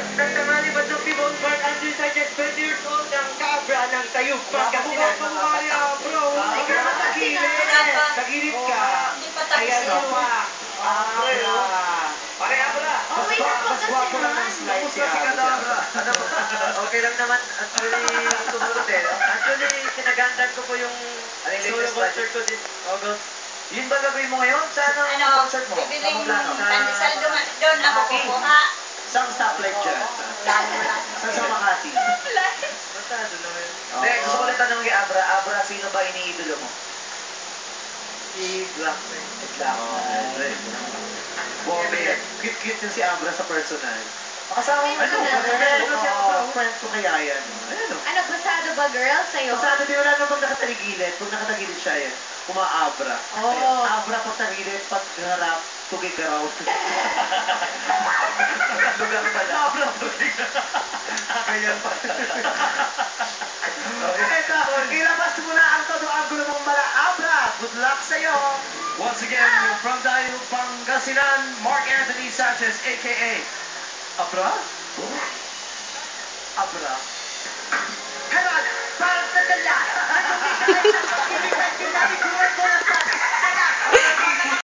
Nagtangali ba ng Pibon Park ang Sergeant 20 years old ng Cabra ng Tayug Pagkasinan? Pagkasinan, bro! Huwag ka matagilid! Tagilid ka! Ayan o pa! Pare Abra! Mas gwapo lang ng slide si Abra. Okay lang naman. Actually, sumunod eh. Actually, sinagandan ko po yung solo concert ko this August. Yun ba gagawin mo ngayon? Saan ang concert mo? Bibiling pandesal doon ako kukuha. Saan stoplight dyan? Saan sa Makati? Basta doon naman yun. Hindi, gusto ko lang tanong kay Abra. Abra, sino ba iniidolo mo? Si Blackman. Si Blackman. Bombe. Cute-cute yung si Abra sa personal. Kasama mo ano? Friend ko kaya yan. Ano, basado ba girl sa'yo? Basado di wala namang nakatagilid. Pag nakatagilid siya yan, kumaabra. Oo. Abra pag tagilid, pag harap, tugigaraw. Lugar pala. Abra tugigaraw. Ganyan pa. Ito, ilabas mo na ang todo ang gulo mong mala. Abra, good luck sa'yo. Once again, from Dahil Pangasinan, Mark Anthony Sanchez, a.k.a. Abra? Abra. Come on, parang nadala.